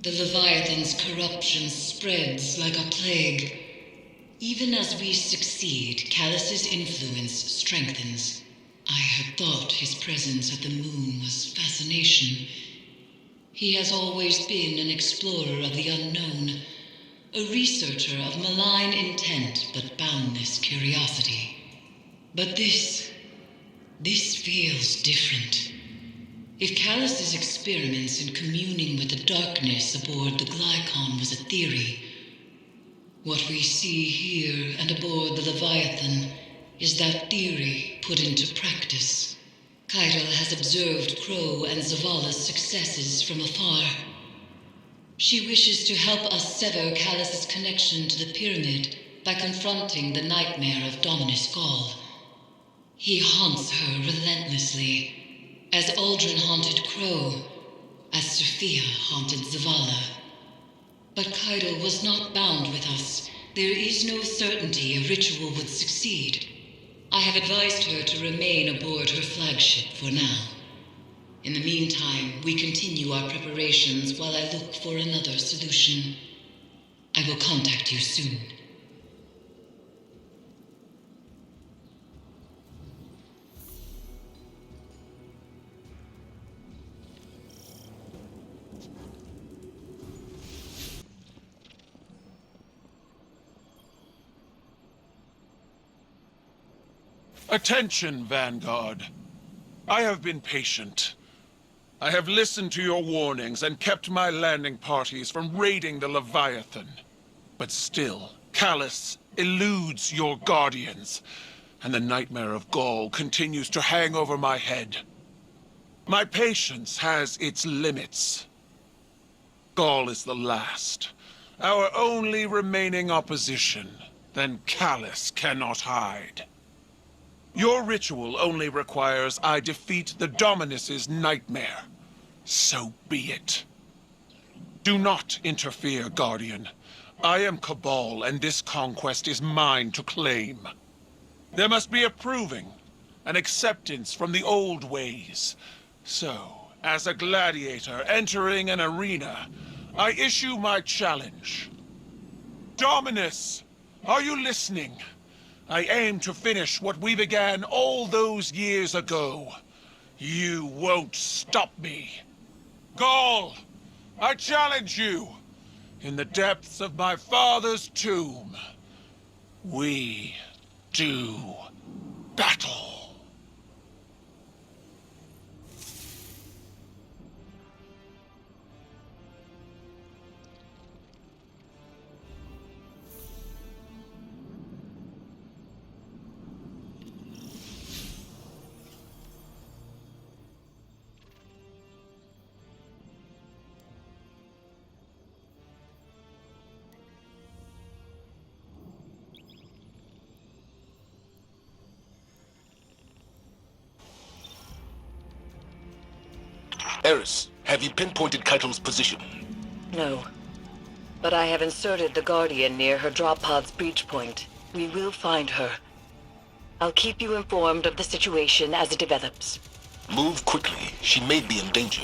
The Leviathan's corruption spreads like a plague. Even as we succeed, Callus's influence strengthens. I had thought his presence at the moon was fascination. He has always been an explorer of the unknown, a researcher of malign intent but boundless curiosity. But this feels different. If Callus's experiments in communing with the darkness aboard the Glykon was a theory, what we see here and aboard the Leviathan is that theory put into practice. Keitel has observed Crow and Zavala's successes from afar. She wishes to help us sever Callus's connection to the pyramid by confronting the nightmare of Dominus Gaul. He haunts her relentlessly, as Aldrin haunted Crow, as Sophia haunted Zavala. But Keitel was not bound with us. There is no certainty a ritual would succeed. I have advised her to remain aboard her flagship for now. In the meantime, we continue our preparations while I look for another solution. I will contact you soon. Attention, Vanguard. I have been patient. I have listened to your warnings and kept my landing parties from raiding the Leviathan. But still, Callus eludes your guardians, and the nightmare of Gaul continues to hang over my head. My patience has its limits. Gaul is the last, our only remaining opposition. Then Callus cannot hide. Your ritual only requires I defeat the Dominus's nightmare. So be it. Do not interfere, Guardian. I am Cabal, and this conquest is mine to claim. There must be a proving, an acceptance from the old ways. So, as a gladiator entering an arena, I issue my challenge. Dominus, are you listening? I aim to finish what we began all those years ago. You won't stop me. Gaul, I challenge you. In the depths of my father's tomb, we do battle. Eris, have you pinpointed Keitel's position? No. But I have inserted the Guardian near her drop pod's breach point. We will find her. I'll keep you informed of the situation as it develops. Move quickly. She may be in danger.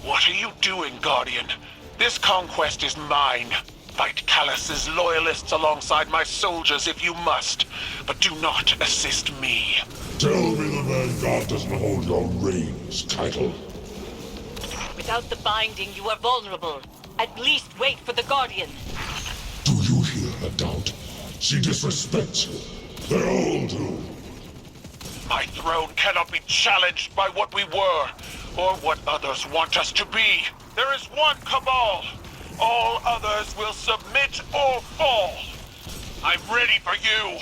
What are you doing, Guardian? This conquest is mine. Fight Callus's loyalists alongside my soldiers if you must, but do not assist me. Tell me the Vanguard doesn't hold your reins, Keitel. Without the binding, you are vulnerable. At least wait for the Guardian. Do you hear her, Doubt? She disrespects you. They all do. My throne cannot be challenged by what we were, or what others want us to be. There is one Cabal. All others will submit or fall. I'm ready for you.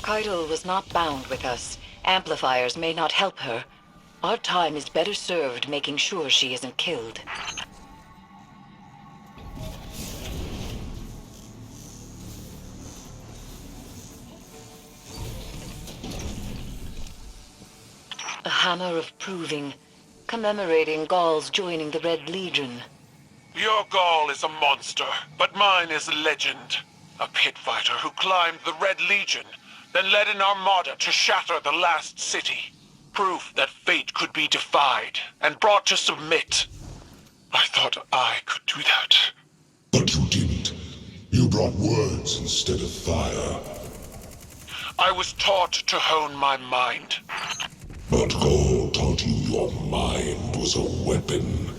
Keitel was not bound with us. Amplifiers may not help her. Our time is better served making sure she isn't killed. A hammer of proving, commemorating Gauls joining the Red Legion. Your Gaul is a monster, but mine is a legend. A pit fighter who climbed the Red Legion, then led an armada to shatter the last city. Proof that fate could be defied and brought to submit. I thought I could do that. But you didn't. You brought words instead of fire. I was taught to hone my mind. But Gaul taught you your mind was a weapon.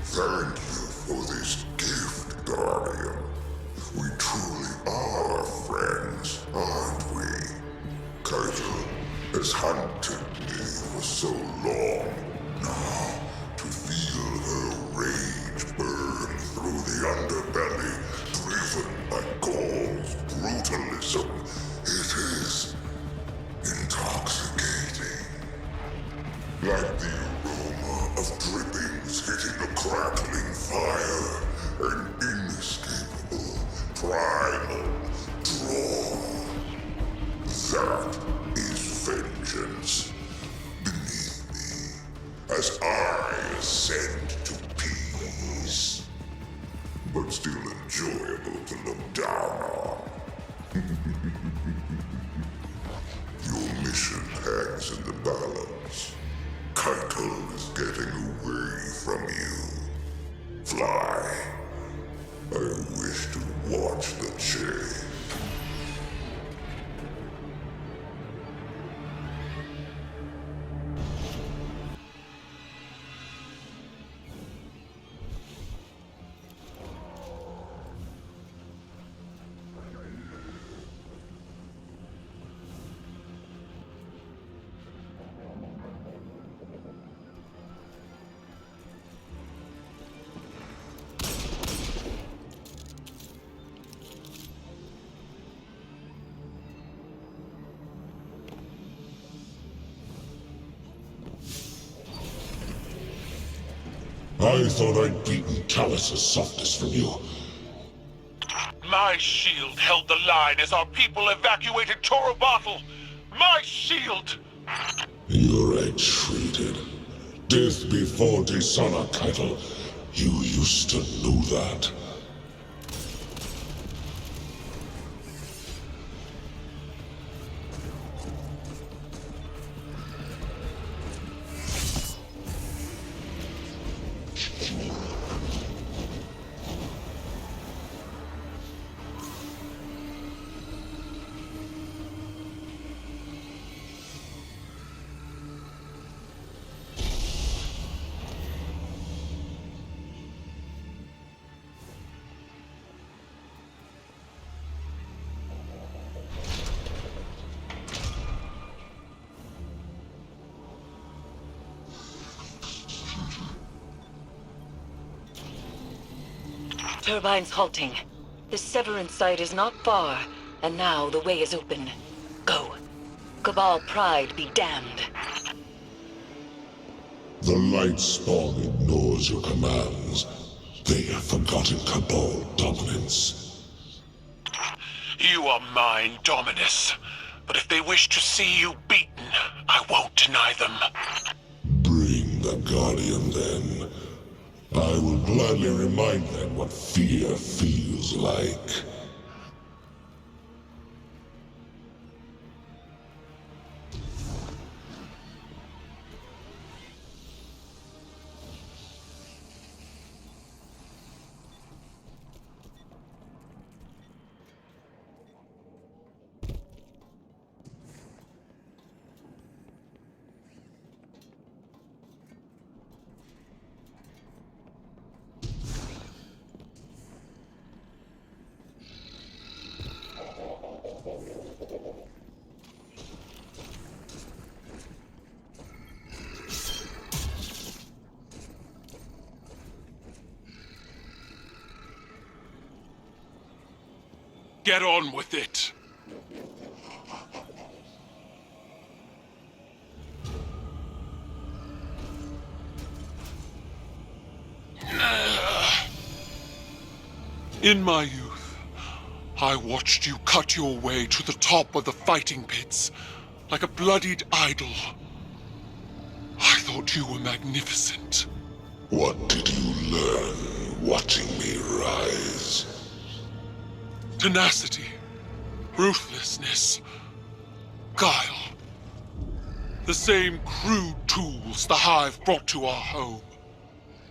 Thank you for this gift, Guardian. We truly are friends, aren't we? Keitel has hunted me for so long. Now, to feel her rage burn through the underbelly, driven by Gaul's brutalism, it is intoxicating. Like the aroma of drippings hitting a crackling fire, an inescapable, primal draw. That is vengeance. Beneath me, as I ascend to peace. But still enjoyable to look down on. Your mission hangs in the balance. Keitel is getting away from you. Fly. I wish to watch the change. I thought I'd beaten Callus's softness from you. My shield held the line as our people evacuated Torobatl. My shield! You retreated. Death before dishonor, Keitel. You used to know that. Turbines halting. The Sever site is not far, and now the way is open. Go. Cabal pride be damned. The light spawn ignores your commands. They have forgotten Cabal dominance. You are mine, Dominus. But if they wish to see you beaten, I won't deny them. Bring the Guardian then. I will gladly remind them what fear feels like. Get on with it. In my youth, I watched you cut your way to the top of the fighting pits, like a bloodied idol. I thought you were magnificent. What did you learn watching me rise? Tenacity, ruthlessness, guile. The same crude tools the Hive brought to our home.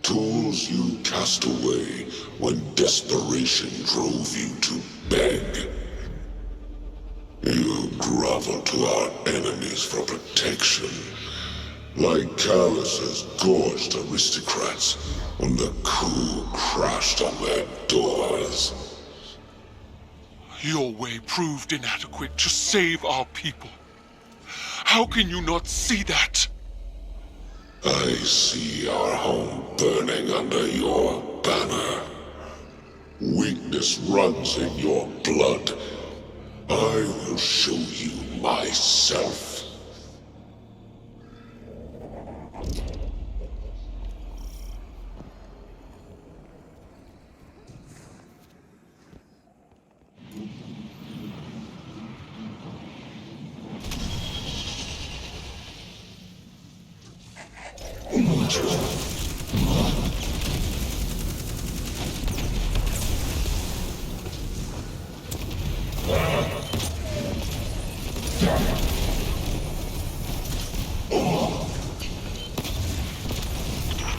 Tools you cast away when desperation drove you to beg. You grovel to our enemies for protection, like Callus's gorged aristocrats when the coup crashed on their doors. Your way proved inadequate to save our people. How can you not see that? I see our home burning under your banner. Weakness runs in your blood. I will show you myself.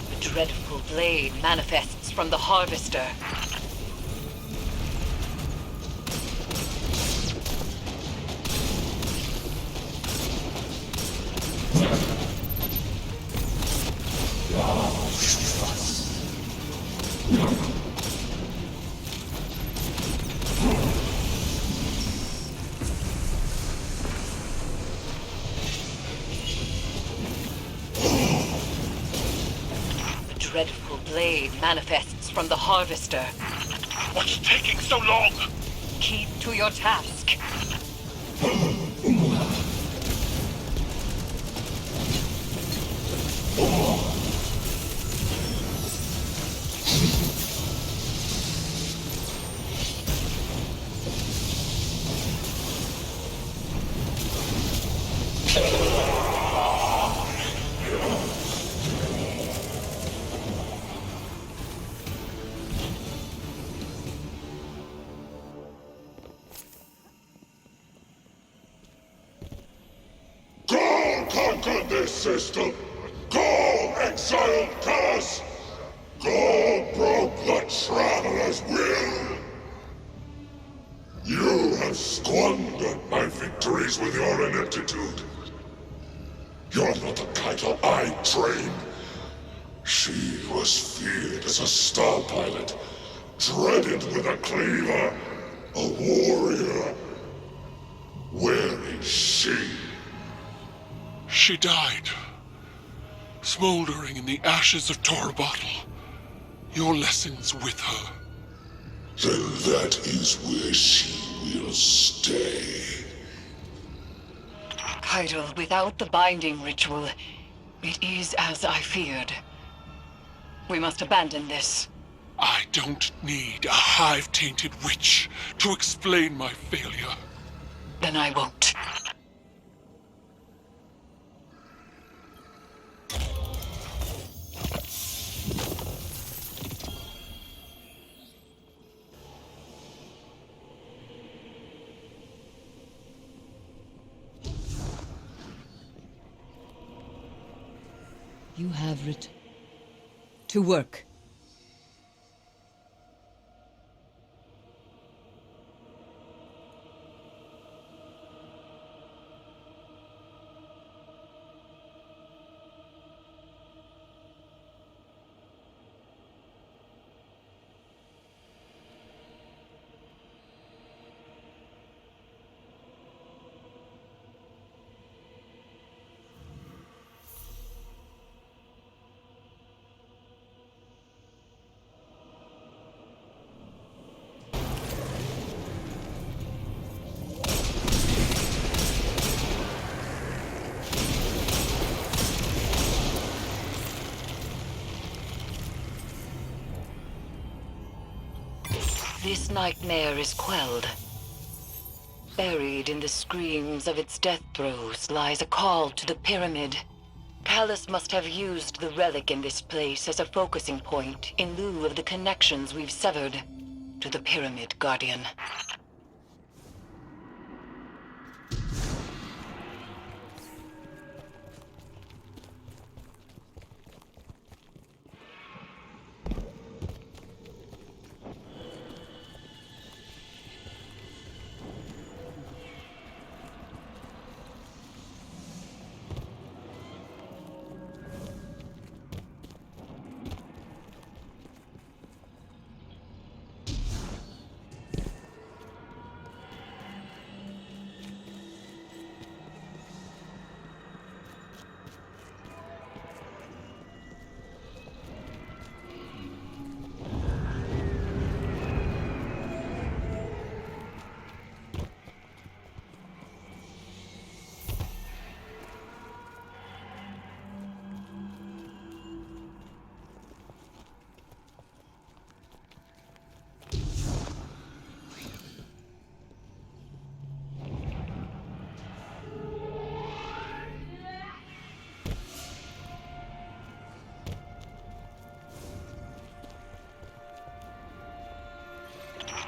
The dreadful blade manifests from the Harvester. The dreadful blade manifests from the Harvester. What's taking so long? Keep to your task. Go conquer this system! Go exile Callus! Go broke the Traveler's will! You have squandered my victories with your ineptitude. You're not the Kaito I trained. She was feared as a star pilot, dreaded with a cleaver, a warrior. Where is she? She died, smoldering in the ashes of Torabottle. Your lessons with her. Then that is where she will stay. Keitel, without the binding ritual, it is as I feared. We must abandon this. I don't need a hive-tainted witch to explain my failure. Then I won't. You have it. To work. This nightmare is quelled. Buried in the screams of its death throes lies a call to the pyramid. Callus must have used the relic in this place as a focusing point in lieu of the connections we've severed to the Pyramid Guardian.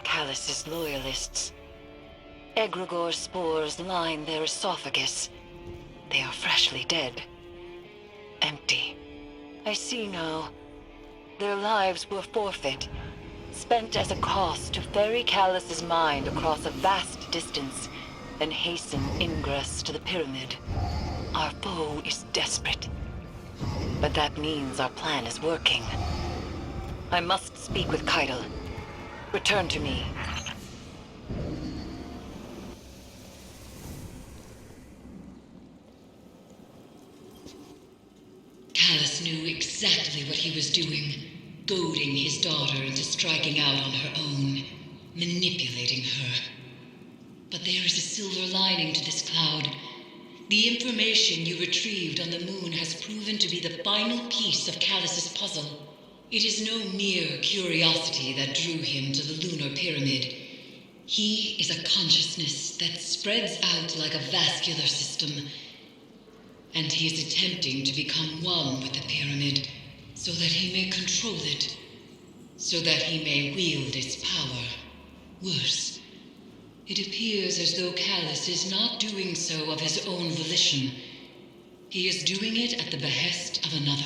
Callus's loyalists. Egregore spores line their esophagus. They are freshly dead. Empty. I see now. Their lives were forfeit, spent as a cost to ferry Callus's mind across a vast distance and hasten ingress to the pyramid. Our foe is desperate. But that means our plan is working. I must speak with Keitel. Return to me. Callus knew exactly what he was doing, goading his daughter into striking out on her own, manipulating her. But there is a silver lining to this cloud. The information you retrieved on the moon has proven to be the final piece of Callus's puzzle. It is no mere curiosity that drew him to the lunar pyramid. He is a consciousness that spreads out like a vascular system, and he is attempting to become one with the pyramid so that he may control it, so that he may wield its power. Worse, it appears as though Callus is not doing so of his own volition. He is doing it at the behest of another,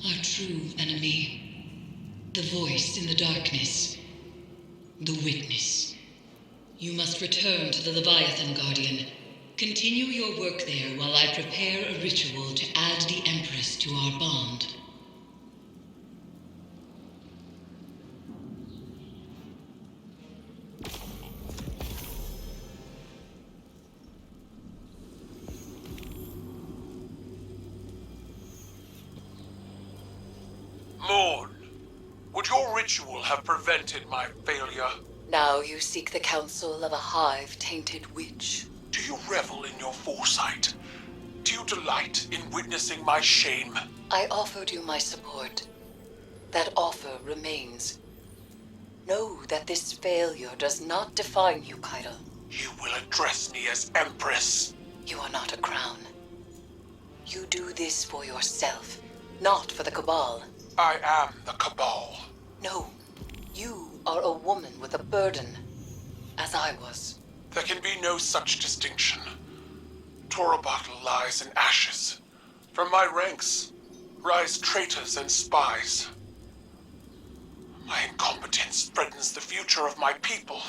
our true enemy. The voice in the darkness. The witness. You must return to the Leviathan, Guardian. Continue your work there while I prepare a ritual to add the Empress to our bond. Mourn. Would your ritual have prevented my failure? Now you seek the counsel of a hive-tainted witch. Do you revel in your foresight? Do you delight in witnessing my shame? I offered you my support. That offer remains. Know that this failure does not define you, Kaido. You will address me as Empress. You are not a crown. You do this for yourself, not for the Cabal. I am the Cabal. No, you are a woman with a burden, as I was. There can be no such distinction. Torobatl lies in ashes. From my ranks rise traitors and spies. My incompetence threatens the future of my people.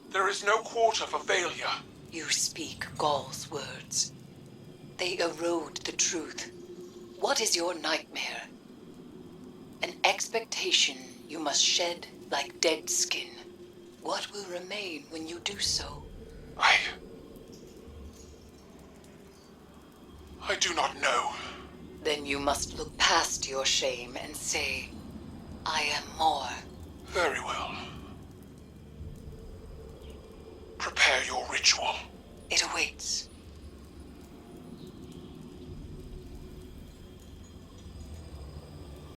There is no quarter for failure. You speak Gaul's words. They erode the truth. What is your nightmare? An expectation you must shed like dead skin. What will remain when you do so? I do not know. Then you must look past your shame and say, I am more. Very well. Prepare your ritual. It awaits.